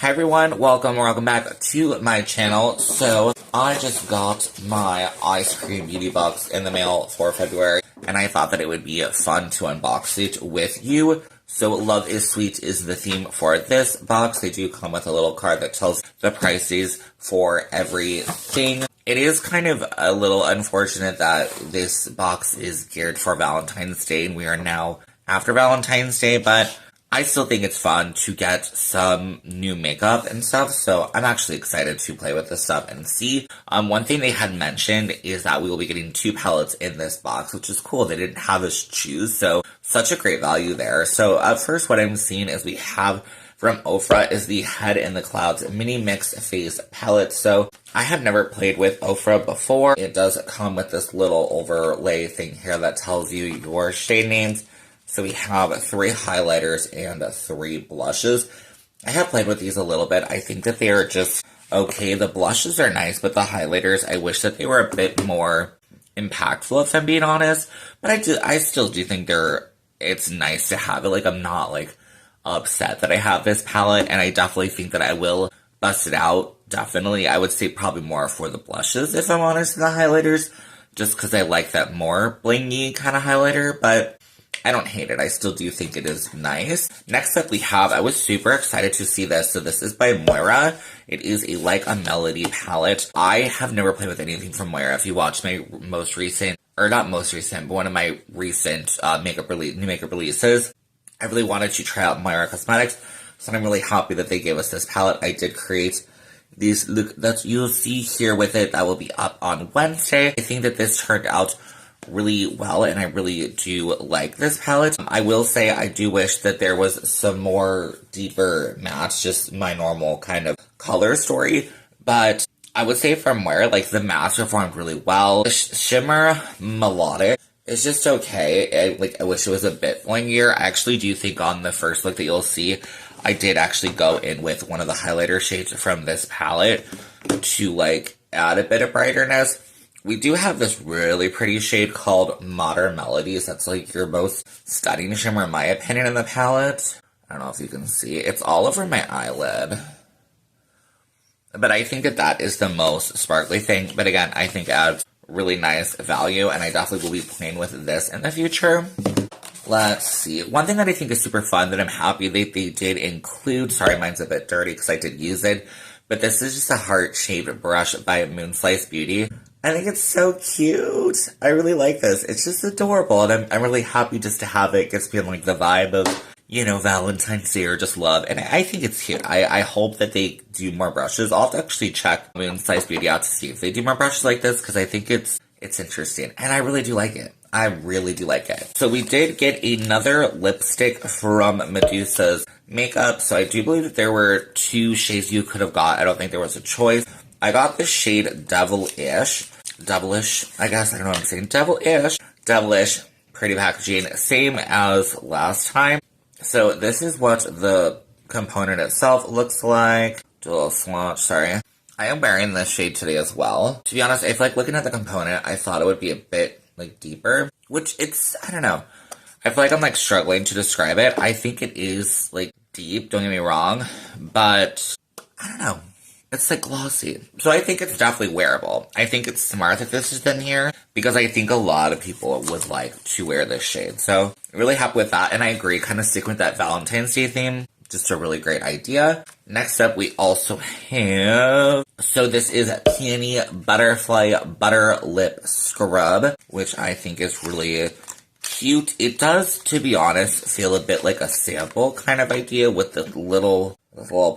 Hi everyone, welcome back to my channel. So, I just got my Eyescream beauty box in the mail for February, and I thought that it would be fun to unbox it with you. So, Love is Sweet is the theme for this box. They do come with a little card that tells the prices for everything. It is kind of a little unfortunate that this box is geared for Valentine's Day, and we are now after Valentine's Day, but I still think it's fun to get some new makeup and stuff, so I'm actually excited to play with this stuff and see. One thing they had mentioned is that we will be getting 2 palettes in this box, which is cool. They didn't have us choose, so such a great value there. So first what I'm seeing is we have from Ofra is the Head in the Clouds Mini Mix Phase Palette. So I have never played with Ofra before. It does come with this little overlay thing here that tells you your shade names. So we have 3 highlighters and 3 blushes. I have played with these a little bit. I think that they are just okay. The blushes are nice, but the highlighters, I wish that they were a bit more impactful, if I'm being honest. But I still do think it's nice to have it. Like, I'm not, like, upset that I have this palette, and I definitely think that I will bust it out. Definitely, I would say probably more for the blushes, if I'm honest, than the highlighters, just because I like that more blingy kind of highlighter, but I don't hate it. I still do think it is nice. Next up we have, I was super excited to see this. So this is by Moira. It is a Like a Melody palette. I have never played with anything from Moira. If you watch my most recent, or not most recent, but one of my recent new makeup releases, I really wanted to try out Moira Cosmetics. So I'm really happy that they gave us this palette. I did create these look that you'll see here with it. That will be up on Wednesday. I think that this turned out really well, and I really do like this palette. I will say I do wish that there was some more deeper mattes, just my normal kind of color story, but I would say from where, like, the mattes performed really well. The shimmer melodic is just okay. I wish it was a bit blingier. I actually do think on the first look that you'll see, I did actually go in with one of the highlighter shades from this palette to, like, add a bit of brightness. We do have this really pretty shade called Modern Melodies. That's like your most stunning shimmer, in my opinion, in the palette. I don't know if you can see. It's all over my eyelid. But I think that is the most sparkly thing. But again, I think it adds really nice value, and I definitely will be playing with this in the future. Let's see. One thing that I think is super fun that I'm happy that they did include, sorry, mine's a bit dirty because I did use it, but this is just a heart-shaped brush by Moonslice Beauty. I think it's so cute. I really like this. It's just adorable, and I'm really happy just to have it. It gets me like the vibe of, you know, Valentine's Day or just love, and I think it's cute. I hope that they do more brushes. I'll have to actually check Moonslice Beauty out to see if they do more brushes like this, because I think it's interesting, and I really do like it. I really do like it. So we did get another lipstick from Medusa's Makeup, so I do believe that there were 2 shades you could have got. I don't think there was a choice. I got the shade Devilish, I guess, I don't know what I'm saying, Devilish, pretty packaging, same as last time. So this is what the component itself looks like. Do a little swatch, sorry. I am wearing this shade today as well. To be honest, I feel like looking at the component, I thought it would be a bit, like, deeper, which it's, I don't know. I feel like I'm, like, struggling to describe it. I think it is, like, deep, don't get me wrong, but I don't know. It's, like, glossy. So I think it's definitely wearable. I think it's smart that this is in here, because I think a lot of people would like to wear this shade. So really happy with that, and I agree, kind of stick with that Valentine's Day theme. Just a really great idea. Next up, we also have, so this is Peony Butterfly Butter Lip Scrub, which I think is really cute. It does, to be honest, feel a bit like a sample kind of idea with the little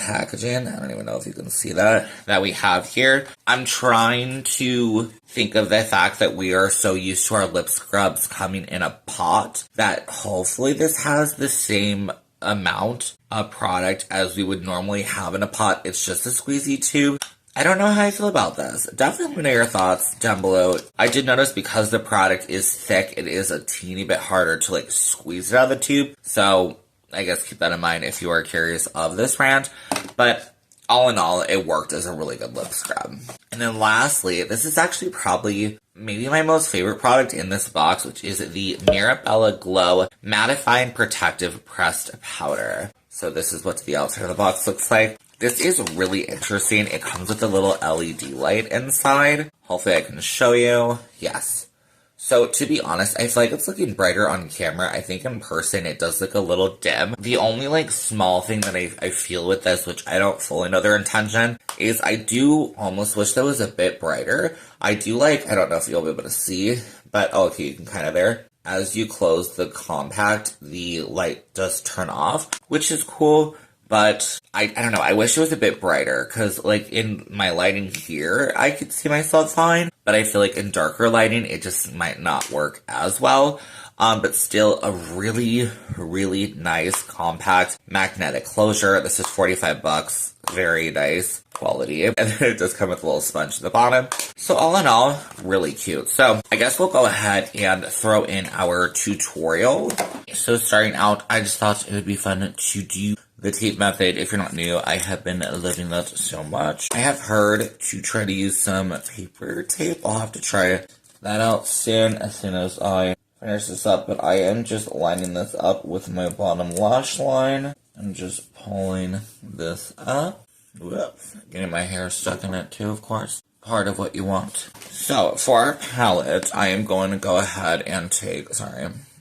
packaging. I don't even know if you can see that we have here. I'm trying to think of the fact that we are so used to our lip scrubs coming in a pot that hopefully this has the same amount of product as we would normally have in a pot. It's just a squeezy tube. I don't know how I feel about this. Definitely let me know your thoughts down below. I did notice because the product is thick, it is a teeny bit harder to, like, squeeze it out of the tube. So I guess keep that in mind if you are curious of this brand. But all in all, it worked as a really good lip scrub. And then lastly, this is actually probably maybe my most favorite product in this box, which is the Mirabella Glow Mattifying Protective Pressed Powder. So this is what the outside of the box looks like. This is really interesting. It comes with a little LED light inside. Hopefully I can show you. Yes. So, to be honest, I feel like it's looking brighter on camera. I think in person it does look a little dim. The only, like, small thing that I feel with this, which I don't fully know their intention, is I do almost wish that was a bit brighter. I do like, I don't know if you'll be able to see, but, oh, okay, you can kind of there. As you close the compact, the light does turn off, which is cool. But, I don't know, I wish it was a bit brighter, because, like, in my lighting here, I could see myself fine, but I feel like in darker lighting, it just might not work as well. But still, a really, really nice, compact, magnetic closure. This is $45, very nice quality, and then it does come with a little sponge at the bottom. So all in all, really cute. So, I guess we'll go ahead and throw in our tutorial. So starting out, I just thought it would be fun to do the tape method. If you're not new, I have been loving that so much. I have heard to try to use some paper tape. I'll have to try that out soon as I finish this up. But I am just lining this up with my bottom lash line. I'm just pulling this up. Whoops. Getting my hair stuck in it too, of course. Part of what you want. So, for our palette, I am going to go ahead and take,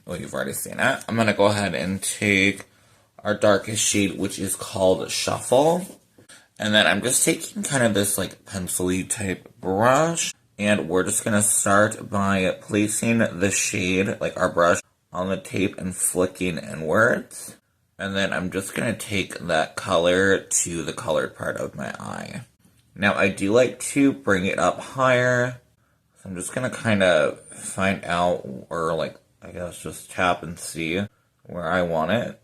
well, you've already seen it. I'm going to go ahead and take our darkest shade, which is called Shuffle. And then I'm just taking kind of this like pencil-y type brush. And we're just going to start by placing the shade, like our brush, on the tape and flicking inwards. And then I'm just going to take that color to the colored part of my eye. Now I do like to bring it up higher. So I'm just going to kind of find out, or like, I guess just tap and see where I want it.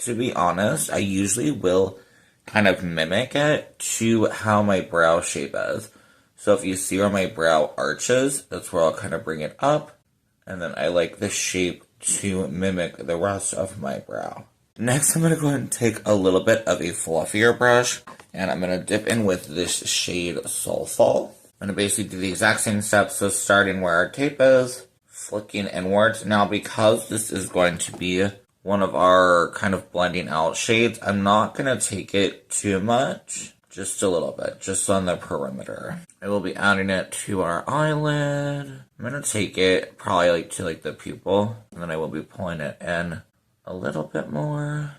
To be honest, I usually will kind of mimic it to how my brow shape is. So if you see where my brow arches, that's where I'll kind of bring it up. And then I like the shape to mimic the rest of my brow. Next, I'm going to go ahead and take a little bit of a fluffier brush. And I'm going to dip in with this shade Soulful. I'm going to basically do the exact same steps. So starting where our tape is, flicking inwards. Now because this is going to be one of our kind of blending out shades, I'm not going to take it too much, just a little bit, just on the perimeter. I will be adding it to our eyelid. I'm going to take it probably like to like the pupil, and then I will be pulling it in a little bit more.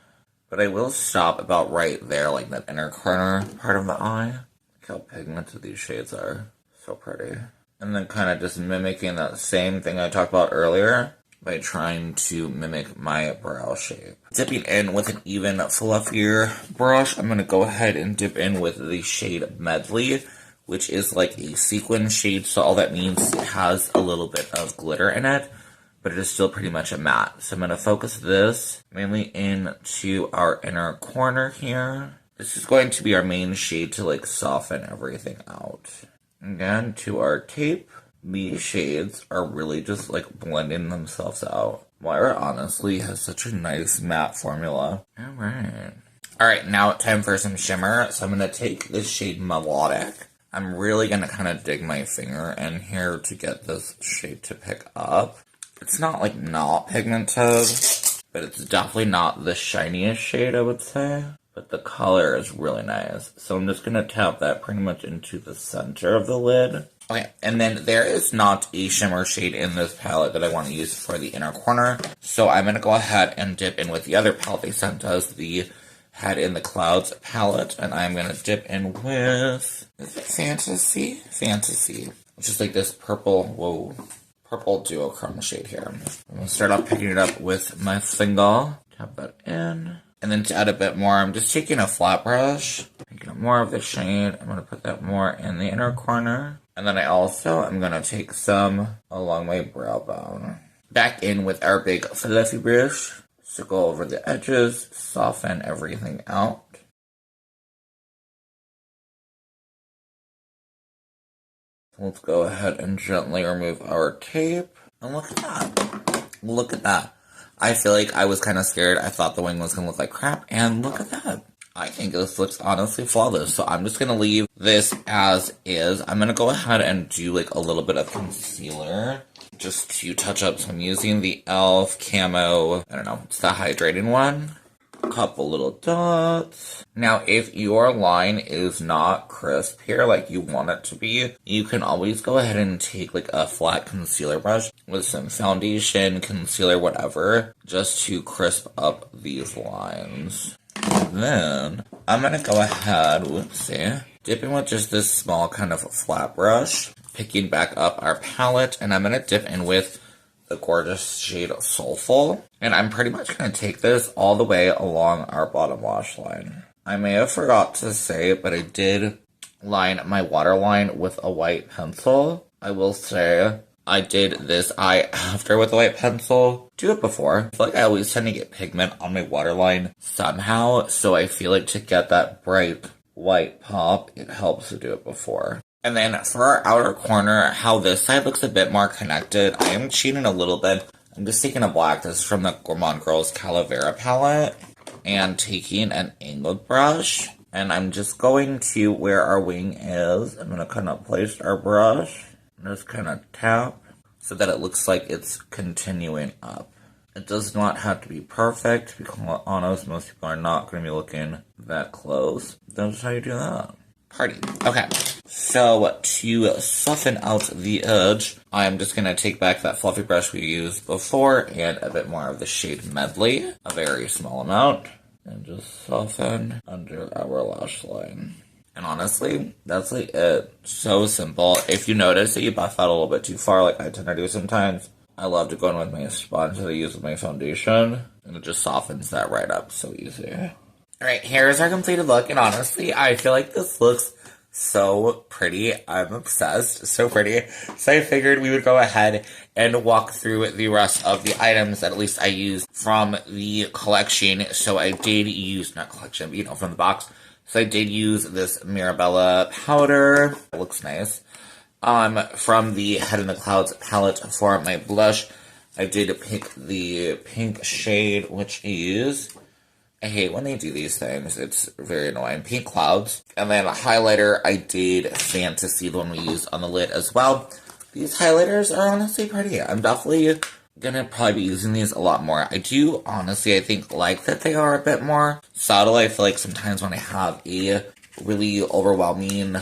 But I will stop about right there, like that inner corner part of the eye. Look how pigmented these shades are. So pretty. And then kind of just mimicking that same thing I talked about earlier, by trying to mimic my brow shape. Dipping in with an even fluffier brush, I'm going to go ahead and dip in with the shade Medley, which is like a sequin shade, so all that means it has a little bit of glitter in it, but it is still pretty much a matte. So I'm going to focus this mainly into our inner corner here. This is going to be our main shade to like soften everything out. Again, to our tape. These shades are really just like blending themselves out. Moira honestly has such a nice matte formula. Alright, now time for some shimmer. So I'm going to take this shade Melodic. I'm really going to kind of dig my finger in here to get this shade to pick up. It's not like not pigmented, but it's definitely not the shiniest shade, I would say. But the color is really nice. So I'm just going to tap that pretty much into the center of the lid. Okay, and then there is not a shimmer shade in this palette that I want to use for the inner corner. So I'm going to go ahead and dip in with the other palette they sent us, the Head in the Clouds palette. And I'm going to dip in with, is it Fantasy? Fantasy. Which is like this purple, purple duochrome shade here. I'm going to start off picking it up with my finger. Tap that in. And then to add a bit more, I'm just taking a flat brush, taking up more of the shade. I'm going to put that more in the inner corner. And then I also am going to take some along my brow bone. Back in with our big fluffy brush. So go over the edges, soften everything out. Let's go ahead and gently remove our tape. And look at that. Look at that. I feel like I was kind of scared. I thought the wing was going to look like crap. And look at that. I think this looks honestly flawless. So I'm just going to leave this as is. I'm going to go ahead and do like a little bit of concealer just to touch up. So I'm using the e.l.f. Camo, I don't know, it's the hydrating one. a couple little dots. Now, if your line is not crisp here like you want it to be, you can always go ahead and take like a flat concealer brush with some foundation, concealer, whatever, just to crisp up these lines. Then I'm gonna go ahead, whoopsie, dipping with just this small kind of flat brush, picking back up our palette, and I'm gonna dip in with the gorgeous shade Soulful. And I'm pretty much gonna take this all the way along our bottom lash line. I may have forgot to say, but I did line my waterline with a white pencil. I will say I did this eye after with a white pencil. Do it before. I feel like I always tend to get pigment on my waterline somehow, so I feel like to get that bright white pop, it helps to do it before. And then for our outer corner, how this side looks a bit more connected, I am cheating a little bit. I'm just taking a black, this is from the Gourmand Girls Calavera palette, and taking an angled brush. And I'm just going to where our wing is. I'm going to kind of place our brush. Just kind of tap so that it looks like it's continuing up. It does not have to be perfect, to be honest. Most people are not going to be looking that close. That's how you do that. Party. Okay, so to soften out the edge, I'm just going to take back that fluffy brush we used before and a bit more of the shade Medley, a very small amount, and just soften under our lash line. And honestly, that's like it. So simple. If you notice that you buff out a little bit too far, like I tend to do sometimes, I love to go in with my sponge that I use with my foundation, and it just softens that right up so easy. Alright, here's our completed look, and honestly, I feel like this looks so pretty. I'm obsessed. So pretty. So I figured we would go ahead and walk through the rest of the items that at least I used from the collection. So I did use, not collection, but from the box. So I did use this Mirabella powder. It looks nice. From the Head in the Clouds palette for my blush, I did pick the pink shade, which is, I hate when they do these things. It's very annoying. Pink Clouds. And then a highlighter, I did Fantasy, the one we used on the lid as well. These highlighters are honestly pretty. I'm definitely gonna probably be using these a lot more. I do honestly, I think, like that they are a bit more subtle. I feel like sometimes when I have a really overwhelming,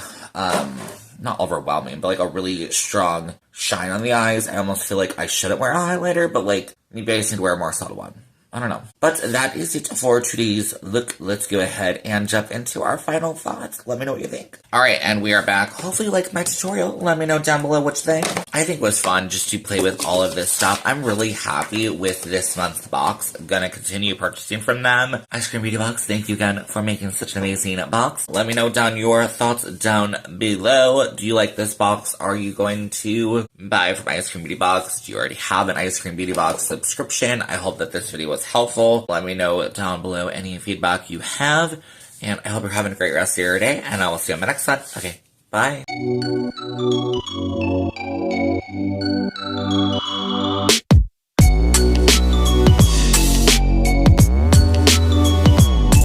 not overwhelming, but like a really strong shine on the eyes, I almost feel like I shouldn't wear a highlighter, but like maybe I just need to wear a more subtle one. I don't know. But that is it for today's look. Let's go ahead and jump into our final thoughts. Let me know what you think. Alright, and we are back. Hopefully you liked my tutorial. Let me know down below what you think. I think it was fun just to play with all of this stuff. I'm really happy with this month's box. I'm gonna continue purchasing from them. Eyescream Beauty Box, thank you again for making such an amazing box. Let me know down your thoughts down below. Do you like this box? Are you going to buy from Eyescream Beauty Box? Do you already have an Eyescream Beauty Box subscription? I hope that this video was helpful. Let me know down below any feedback you have, and I hope you're having a great rest of your day, and I will see you on my next one. Okay, bye.